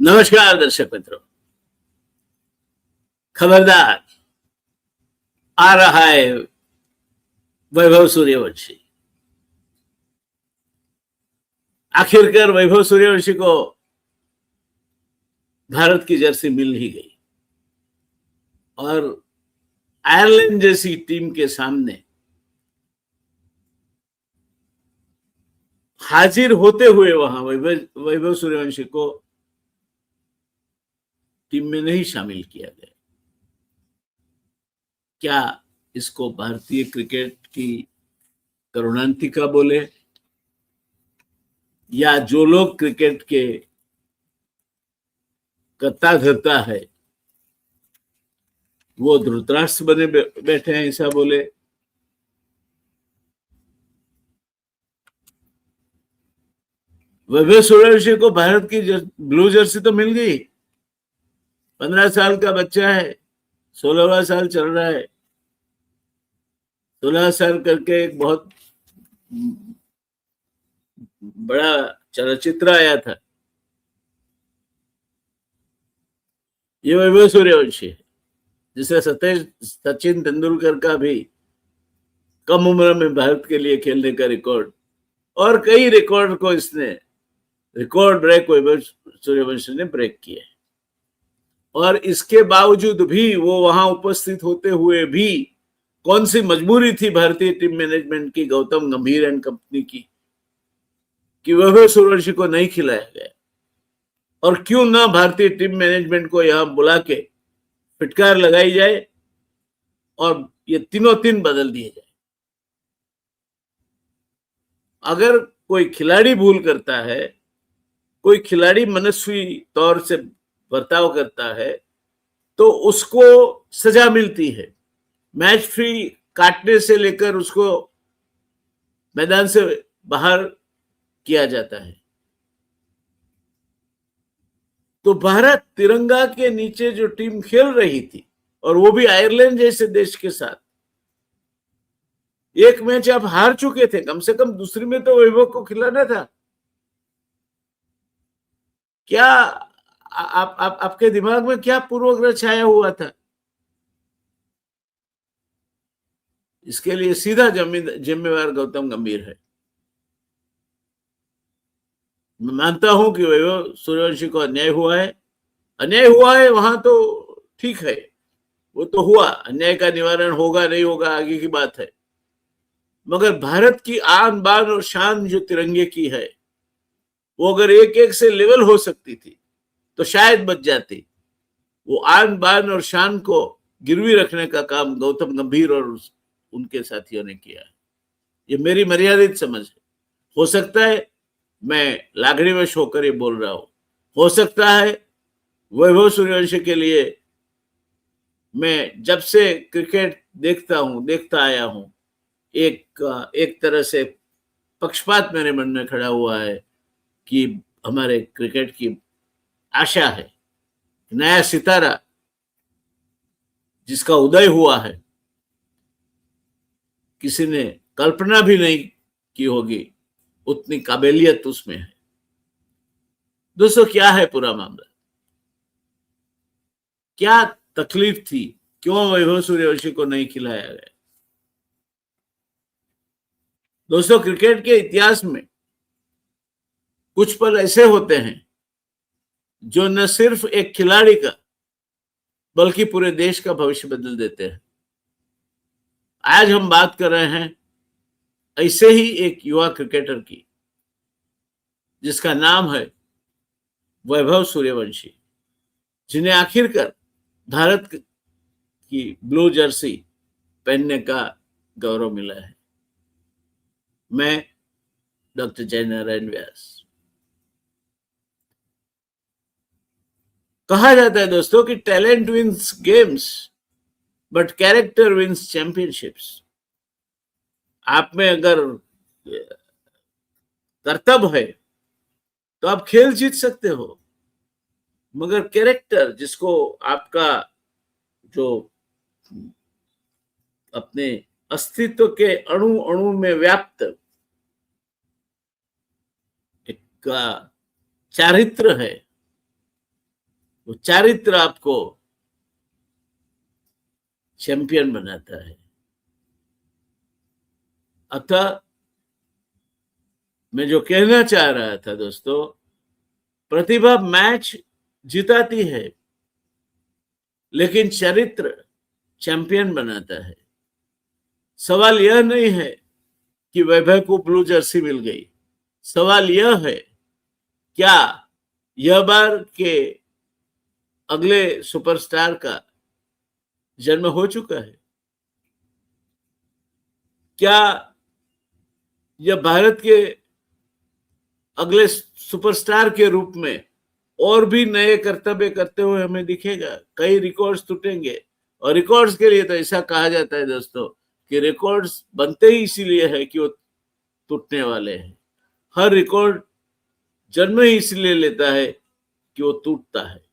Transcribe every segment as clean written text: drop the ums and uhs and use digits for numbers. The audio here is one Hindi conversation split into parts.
नमस्कार दर्शक मित्रों, खबरदार आ रहा है वैभव सूर्यवंशी। आखिरकार वैभव सूर्यवंशी को भारत की जर्सी मिल ही गई और आयरलैंड जैसी टीम के सामने हाजिर होते हुए वहां वैभव सूर्यवंशी को टीम में नहीं शामिल किया गया। क्या इसको भारतीय क्रिकेट की करुणांतिका बोले या जो लोग क्रिकेट के करता धरता है वो धृतराष्ट्र बने बैठे हैं ऐसा बोले। वैभव सूर्यवंशी को भारत की ब्लू जर्सी तो मिल गई। 15 साल का बच्चा है, 16वां साल चल रहा है। 16 साल करके एक बहुत बड़ा चलचित्र आया था, ये वैभव सूर्यवंशी है जिसे सचिन तेंदुलकर का भी कम उम्र में भारत के लिए खेलने का रिकॉर्ड और कई रिकॉर्ड को इसने रिकॉर्ड ब्रेक वैभव सूर्यवंशी ने ब्रेक किया है। और इसके बावजूद भी वो वहां उपस्थित होते हुए भी कौन सी मजबूरी थी भारतीय टीम मैनेजमेंट की, गौतम गंभीर एंड कंपनी की, कि वैभव सूर्यवंशी को नहीं खिलाया गया। और क्यों ना भारतीय टीम मैनेजमेंट को यहां बुला के फिटकार लगाई जाए और ये तीनों तीन बदल दिए जाए। अगर कोई खिलाड़ी भूल करता है, कोई खिलाड़ी मनस्वी तौर से बर्ताव करता है तो उसको सजा मिलती है। मैच फ्री काटने से लेकर उसको मैदान से बाहर किया जाता है। तो भारत तिरंगा के नीचे जो टीम खेल रही थी और वो भी आयरलैंड जैसे देश के साथ, एक मैच आप हार चुके थे, कम से कम दूसरी में तो वैभव को खिलाना था। क्या आपके दिमाग में क्या पूर्वाग्रह छाया हुआ था? इसके लिए सीधा जिम्मेवार गौतम गंभीर है। मैं मानता हूं कि वैभव सूर्यवंशी को अन्याय हुआ है वहां तो ठीक है, वो तो हुआ, अन्याय का निवारण होगा नहीं होगा आगे की बात है। मगर भारत की आन बान और शान जो तिरंगे की है वो अगर एक एक से लेवल हो सकती थी तो शायद बच जाती। वो आन बान और शान को गिरवी रखने का काम गौतम गंभीर और उनके साथियों ने किया है। ये मेरी मर्यादित समझ है। हो सकता है मैं लागड़ीवश होकर ये बोल रहा हूं, हो सकता है वैभव सूर्यवंशी के लिए मैं जब से क्रिकेट देखता आया हूं, एक तरह से पक्षपात मेरे मन में खड़ा हुआ है कि हमारे क्रिकेट की आशा है, नया सितारा जिसका उदय हुआ है, किसी ने कल्पना भी नहीं की होगी, उतनी काबिलियत उसमें है। दोस्तों, क्या है पूरा मामला? क्या तकलीफ थी? क्यों वैभव सूर्यवंशी को नहीं खिलाया गया? दोस्तों, क्रिकेट के इतिहास में कुछ पल ऐसे होते हैं जो न सिर्फ एक खिलाड़ी का बल्कि पूरे देश का भविष्य बदल देते हैं। आज हम बात कर रहे हैं ऐसे ही एक युवा क्रिकेटर की जिसका नाम है वैभव सूर्यवंशी, जिन्हें आखिरकार भारत की ब्लू जर्सी पहनने का गौरव मिला है। मैं डॉक्टर जयनारायण व्यास। कहा जाता है दोस्तों कि talent wins games but character wins championships. आप में अगर कर्तव्य है तो आप खेल जीत सकते हो, मगर कैरेक्टर, जिसको आपका जो अपने अस्तित्व के अणु अणु में व्याप्त एक चारित्र है, वो चारित्र आपको चैंपियन बनाता है। अतः मैं जो कहना चाह रहा था दोस्तों, प्रतिभा मैच जिताती है, लेकिन चरित्र चैंपियन बनाता है। सवाल यह नहीं है कि वैभव को ब्लू जर्सी मिल गई, सवाल यह है क्या यह बार के अगले सुपरस्टार का जन्म हो चुका है? क्या यह भारत के अगले सुपरस्टार के रूप में और भी नए कर्तव्य करते हुए हमें दिखेगा? कई रिकॉर्ड्स टूटेंगे, और रिकॉर्ड्स के लिए तो ऐसा कहा जाता है दोस्तों कि रिकॉर्ड्स बनते ही इसीलिए है कि वो टूटने वाले हैं। हर रिकॉर्ड जन्म ही इसलिए लेता है कि वो टूटता है।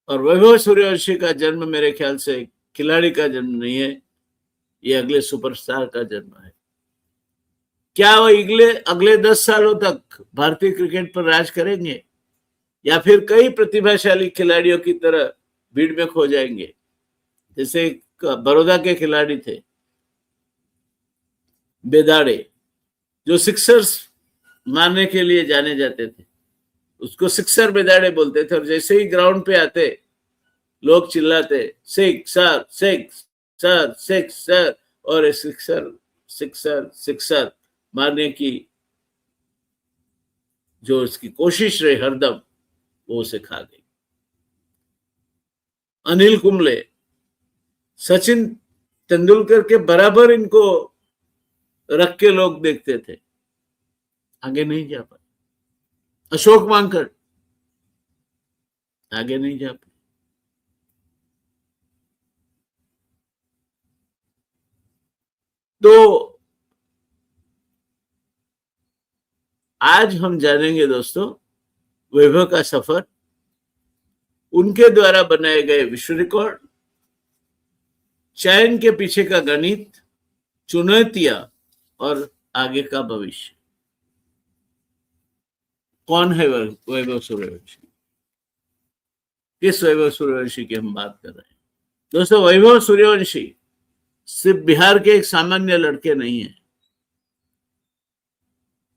और वैभव सूर्यवंशी का जन्म मेरे ख्याल से खिलाड़ी का जन्म नहीं है, ये अगले सुपरस्टार का जन्म है। क्या वो अगले 10 सालों तक भारतीय क्रिकेट पर राज करेंगे, या फिर कई प्रतिभाशाली खिलाड़ियों की तरह भीड़ में खो जाएंगे? जैसे बड़ौदा के खिलाड़ी थे बेदाड़े, जो सिक्सर्स मारने के लिए जाने जाते थे, उसको सिक्सर बेदाड़े बोलते थे। और जैसे ही ग्राउंड पे आते लोग चिल्लाते सिक्सर सिक्सर सिक्सर, और सिक्सर सिक्सर सिक्सर मारने की जो उसकी कोशिश रही हरदम, वो उसे खा गई। अनिल कुंबले सचिन तेंदुलकर के बराबर इनको रख के लोग देखते थे, आगे नहीं जा पाए। अशोक वांकड़ आगे नहीं जा पाए। तो आज हम जानेंगे दोस्तों वैभव का सफर, उनके द्वारा बनाए गए विश्व रिकॉर्ड, चयन के पीछे का गणित, चुनौतियां और आगे का भविष्य। कौन है वैभव सूर्यवंशी? किस वैभव सूर्यवंशी की हम बात कर रहे हैं? दोस्तों, वैभव सूर्यवंशी सिर्फ बिहार के एक सामान्य लड़के नहीं है,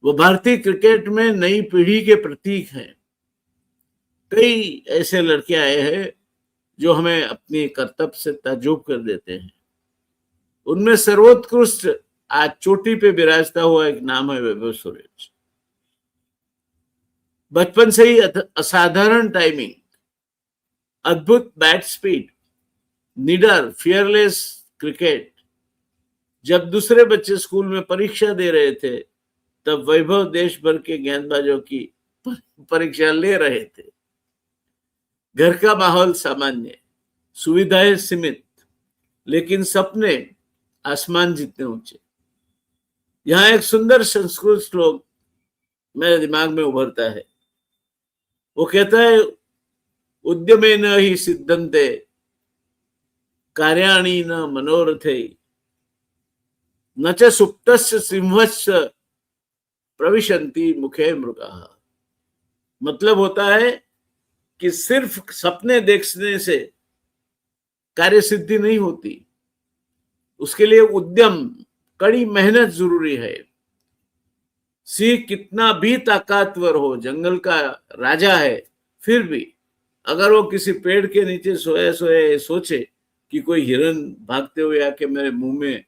वो भारतीय क्रिकेट में नई पीढ़ी के प्रतीक हैं। कई ऐसे लड़के आए हैं जो हमें अपने कर्तव्य से ताज्जुब कर देते हैं। उनमें सर्वोत्कृष्ट आज चोटी पे विराजता हुआ एक नाम है वैभव सूर्यवंशी। बचपन से ही असाधारण टाइमिंग, अद्भुत बैट स्पीड, निडर फियरलेस क्रिकेट। जब दूसरे बच्चे स्कूल में परीक्षा दे रहे थे, तब वैभव देश भर के गेंदबाजों की परीक्षा ले रहे थे। घर का माहौल सामान्य, सुविधाएं सीमित, लेकिन सपने आसमान जितने ऊंचे। यहां एक सुंदर संस्कृत श्लोक मेरे दिमाग में उभरता है। वो कहता है, उद्यमेन हि सिद्धन्ते कार्याणि न मनोरथे, न च सुप्तस्य सिंहस्य प्रविशन्ति मुखे मृगाः। मतलब होता है कि सिर्फ सपने देखने से कार्य सिद्धि नहीं होती, उसके लिए उद्यम, कड़ी मेहनत जरूरी है। सिंह कितना भी ताकतवर हो, जंगल का राजा है, फिर भी अगर वो किसी पेड़ के नीचे सोए सोए सोचे कि कोई हिरन भागते हुए आके मेरे मुंह में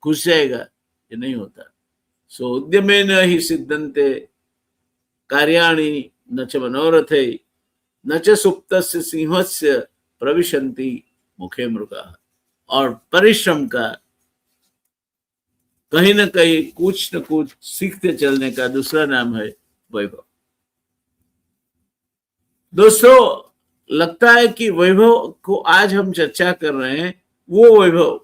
घुस जाएगा, ये नहीं होता। सो उद्यमेन हि सिद्धन्ते कार्याणि न च मनोरथे, न च सुप्तस्य सिंहस्य प्रविशन्ति मुखे मृगाः। और परिश्रम का कहीं ना कहीं कुछ न कुछ सीखते चलने का दूसरा नाम है वैभव। दोस्तों, लगता है कि वैभव को आज हम चर्चा कर रहे हैं, वो वैभव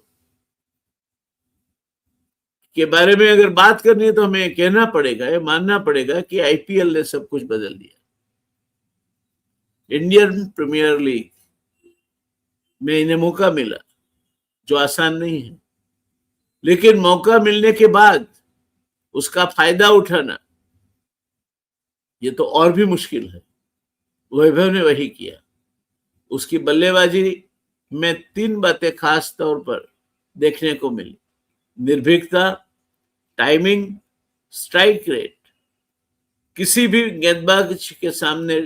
के बारे में अगर बात करनी है तो हमें कहना पड़ेगा, ये मानना पड़ेगा कि आईपीएल ने सब कुछ बदल दिया। इंडियन प्रीमियर लीग में इन्हें मौका मिला, जो आसान नहीं है, लेकिन मौका मिलने के बाद उसका फायदा उठाना ये तो और भी मुश्किल है। वैभव ने वही किया। उसकी बल्लेबाजी में 3 बातें खास तौर पर देखने को मिली: निर्भीकता, टाइमिंग, स्ट्राइक रेट। किसी भी गेंदबाज के सामने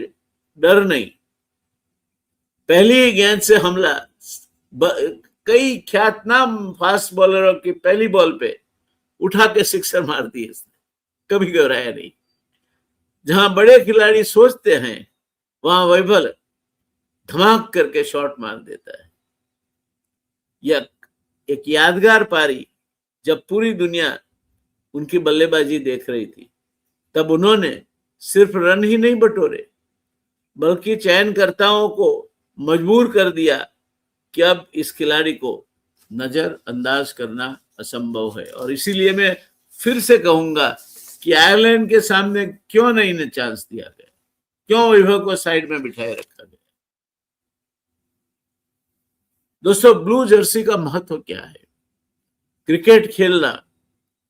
डर नहीं, पहली ही गेंद से हमला। कई ख्यातनाम फास्ट बॉलरों की पहली बॉल पे उठा के सिक्सर मार दी इसने, कभी घबराया नहीं। जहां बड़े खिलाड़ी सोचते हैं, वहां वैभव धमाक करके शॉट मार देता है। यह एक यादगार पारी जब पूरी दुनिया उनकी बल्लेबाजी देख रही थी, तब उन्होंने सिर्फ रन ही नहीं बटोरे, बल्कि चयनकर्ताओं को मजबूर कर दिया कि अब इस खिलाड़ी को नजरअंदाज करना असंभव है। और इसीलिए मैं फिर से कहूंगा कि आयरलैंड के सामने क्यों नहीं इन्हें चांस दिया गया, क्यों वैभव को साइड में बिठाए रखा गया। दोस्तों, ब्लू जर्सी का महत्व क्या है? क्रिकेट खेलना,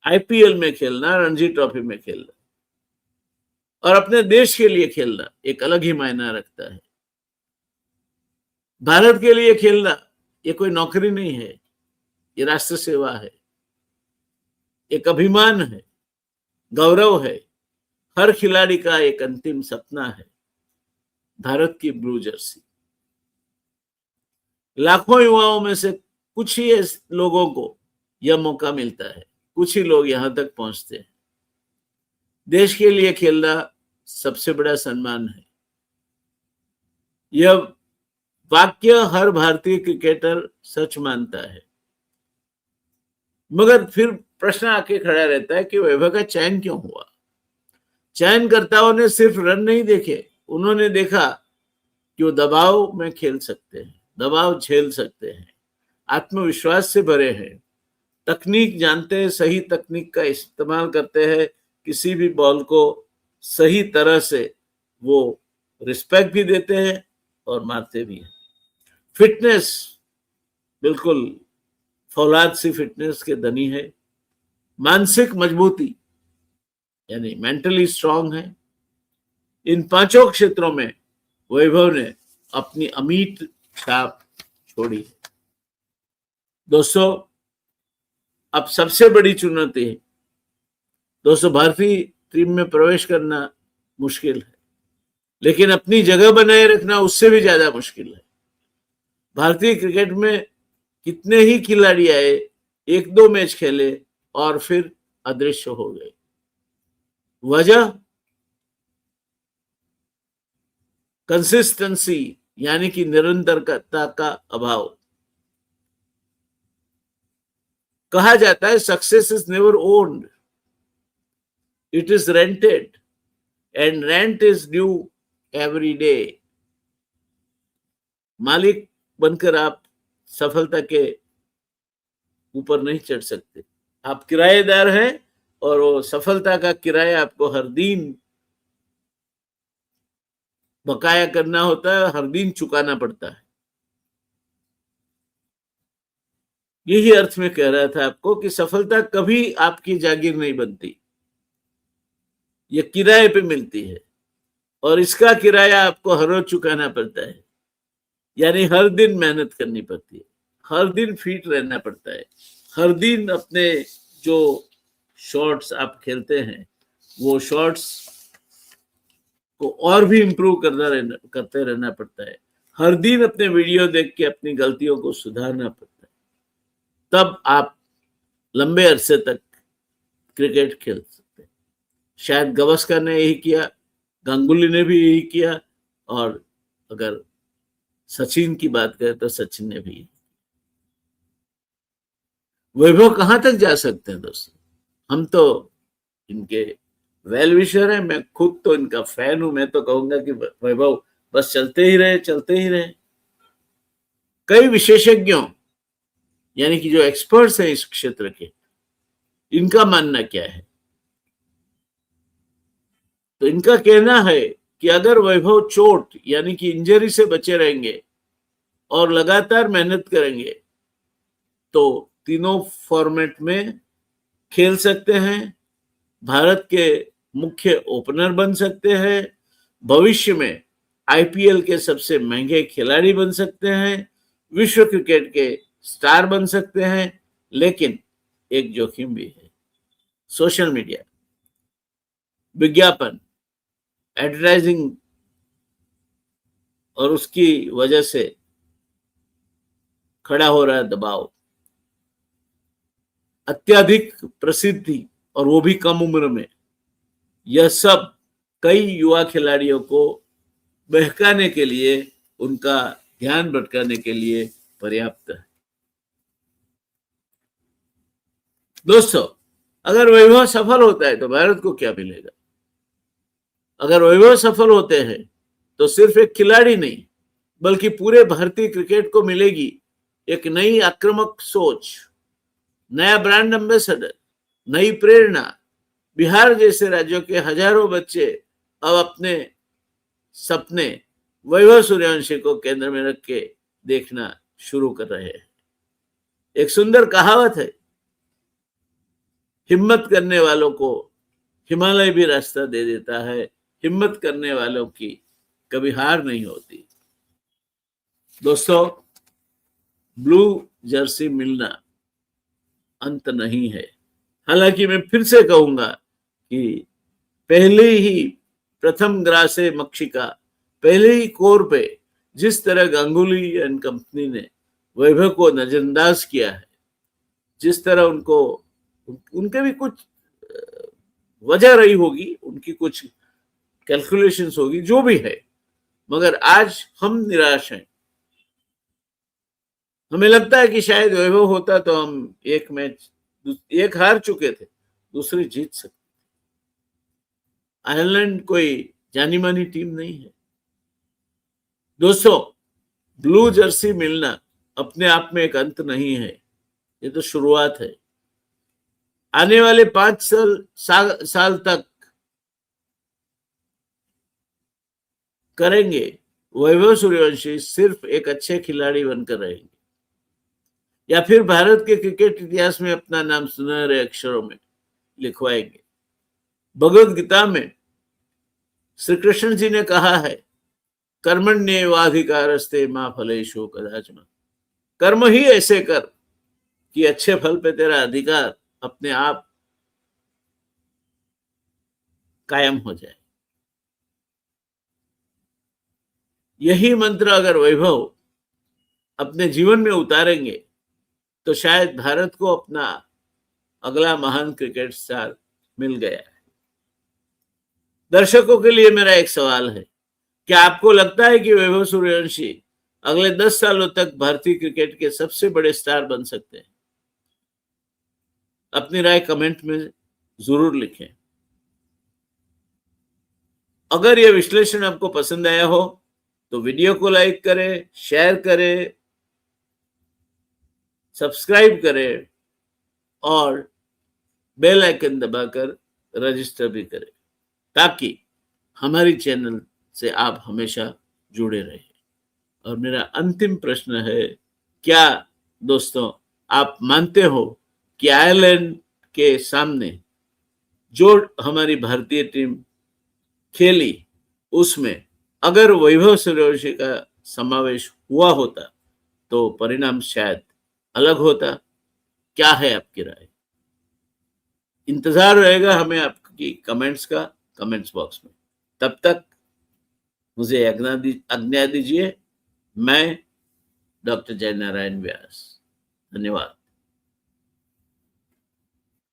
आईपीएल में खेलना, रणजी ट्रॉफी में खेलना और अपने देश के लिए खेलना एक अलग ही मायना रखता है। भारत के लिए खेलना ये कोई नौकरी नहीं है, ये राष्ट्र सेवा है, एक अभिमान है, गौरव है। हर खिलाड़ी का एक अंतिम सपना है, भारत की ब्लू जर्सी। लाखों युवाओं में से कुछ ही लोगों को यह मौका मिलता है, कुछ ही लोग यहां तक पहुंचते हैं। देश के लिए खेलना सबसे बड़ा सम्मान है। यह वाक्य हर भारतीय क्रिकेटर सच मानता है। मगर फिर प्रश्न आके खड़ा रहता है कि वैभव का चयन क्यों हुआ? चयनकर्ताओं ने सिर्फ रन नहीं देखे, उन्होंने देखा कि वो दबाव में खेल सकते हैं, दबाव झेल सकते हैं, आत्मविश्वास से भरे हैं, तकनीक जानते हैं, सही तकनीक का इस्तेमाल करते हैं, किसी भी बॉल को सही तरह से वो रिस्पेक्ट भी देते हैं और मारते भी हैं। फिटनेस, बिल्कुल फौलाद सी फिटनेस के धनी है। मानसिक मजबूती यानी मेंटली स्ट्रांग है। इन पांचों क्षेत्रों में वैभव ने अपनी अमिट छाप छोड़ी है। दोस्तों, अब सबसे बड़ी चुनौती है दोस्तों, भारतीय टीम में प्रवेश करना मुश्किल है, लेकिन अपनी जगह बनाए रखना उससे भी ज्यादा मुश्किल है। भारतीय क्रिकेट में कितने ही खिलाड़ी आए, 1-2 मैच खेले और फिर अदृश्य हो गए। वजह कंसिस्टेंसी यानी कि निरंतरता का अभाव। कहा जाता है success is never owned, it is rented and rent is due every day. मालिक बनकर आप सफलता के ऊपर नहीं चढ़ सकते, आप किराएदार हैं और वो सफलता का किराया आपको हर दिन बकाया करना होता है, हर दिन चुकाना पड़ता है। यही अर्थ में कह रहा था आपको कि सफलता कभी आपकी जागीर नहीं बनती, ये किराए पे मिलती है और इसका किराया आपको हर रोज चुकाना पड़ता है। यानी हर दिन मेहनत करनी पड़ती है, हर दिन फिट रहना पड़ता है, हर दिन अपने जो शॉट्स आप खेलते हैं वो शॉट्स को और भी इम्प्रूव करते रहना पड़ता है। हर दिन अपने वीडियो देख के अपनी गलतियों को सुधारना पड़ता है, तब आप लंबे अरसे तक क्रिकेट खेल सकते हैं। शायद गावस्कर ने यही किया, गांगुली ने भी यही किया, और अगर सचिन की बात करें तो सचिन ने भी। वैभव कहां तक जा सकते हैं दोस्तों? हम तो इनके वेल विशर है, मैं खुद तो इनका फैन हूं। मैं तो कहूंगा कि वैभव बस चलते ही रहे, चलते ही रहे। कई विशेषज्ञों यानी कि जो एक्सपर्ट्स हैं इस क्षेत्र के, इनका मानना क्या है? तो इनका कहना है कि अगर वैभव चोट यानी कि इंजरी से बचे रहेंगे और लगातार मेहनत करेंगे तो तीनों फॉर्मेट में खेल सकते हैं, भारत के मुख्य ओपनर बन सकते हैं, भविष्य में आईपीएल के सबसे महंगे खिलाड़ी बन सकते हैं, विश्व क्रिकेट के स्टार बन सकते हैं, लेकिन एक जोखिम भी है। सोशल मीडिया, विज्ञापन, एडवर्टाइजिंग और उसकी वजह से खड़ा हो रहा दबाव, अत्यधिक प्रसिद्धि और वो भी कम उम्र में, यह सब कई युवा खिलाड़ियों को बहकाने के लिए, उनका ध्यान भटकाने के लिए पर्याप्त है। दोस्तों, अगर वैभव सफल होता है तो भारत को क्या मिलेगा? अगर वैभव सफल होते हैं तो सिर्फ एक खिलाड़ी नहीं बल्कि पूरे भारतीय क्रिकेट को मिलेगी एक नई आक्रामक सोच, नया ब्रांड एम्बेसडर, नई प्रेरणा। बिहार जैसे राज्यों के हजारों बच्चे अब अपने सपने वैभव सूर्यवंशी को केंद्र में रख के देखना शुरू कर रहे हैं। एक सुंदर कहावत है, हिम्मत करने वालों को हिमालय भी रास्ता दे देता है, हिम्मत करने वालों की कभी हार नहीं होती। दोस्तों, ब्लू जर्सी मिलना अंत नहीं है। हालांकि मैं फिर से कहूंगा कि पहले ही प्रथम ग्रासे मक्षिका, पहले ही कोर पे जिस तरह गांगुली एंड कंपनी ने वैभव को नजरअंदाज किया है, जिस तरह उनको, उनके भी कुछ वजह रही होगी, उनकी कुछ कैलकुलेशंस होगी, जो भी है, मगर आज हम निराश हैं। हमें लगता है कि शायद वैभव होता तो हम एक मैच, एक हार चुके थे, दूसरी जीत सकते। आयरलैंड कोई जानी मानी टीम नहीं है। दोस्तों, ब्लू जर्सी मिलना अपने आप में एक अंत नहीं है, ये तो शुरुआत है। आने वाले 5 साल तक करेंगे वैभव सूर्यवंशी सिर्फ एक अच्छे खिलाड़ी बनकर रहेंगे, या फिर भारत के क्रिकेट इतिहास में अपना नाम सुनहरे अक्षरों में लिखवाएंगे। भगवत गीता में श्री कृष्ण जी ने कहा है, कर्मण्येवाधिकारस्ते मा फलेषु कदाचन। कर्म ही ऐसे कर कि अच्छे फल पे तेरा अधिकार अपने आप कायम हो जाए। यही मंत्र अगर वैभव अपने जीवन में उतारेंगे तो शायद भारत को अपना अगला महान क्रिकेट स्टार मिल गया है। दर्शकों के लिए मेरा एक सवाल है, क्या आपको लगता है कि वैभव सूर्यवंशी अगले 10 सालों तक भारतीय क्रिकेट के सबसे बड़े स्टार बन सकते हैं? अपनी राय कमेंट में जरूर लिखें। अगर यह विश्लेषण आपको पसंद आया हो तो वीडियो को लाइक करें, शेयर करें, सब्सक्राइब करें और बेल आइकन दबाकर रजिस्टर भी करें, ताकि हमारी चैनल से आप हमेशा जुड़े रहें। और मेरा अंतिम प्रश्न है, क्या दोस्तों आप मानते हो कि आयरलैंड के सामने जो हमारी भारतीय टीम खेली, उसमें अगर वैभव सूर्यवंशी का समावेश हुआ होता तो परिणाम शायद अलग होता? क्या है आपकी राय? इंतजार रहेगा हमें आपकी कमेंट्स का, कमेंट्स बॉक्स में। तब तक मुझे आज्ञा दीजिए। मैं डॉक्टर जय नारायण व्यास। धन्यवाद।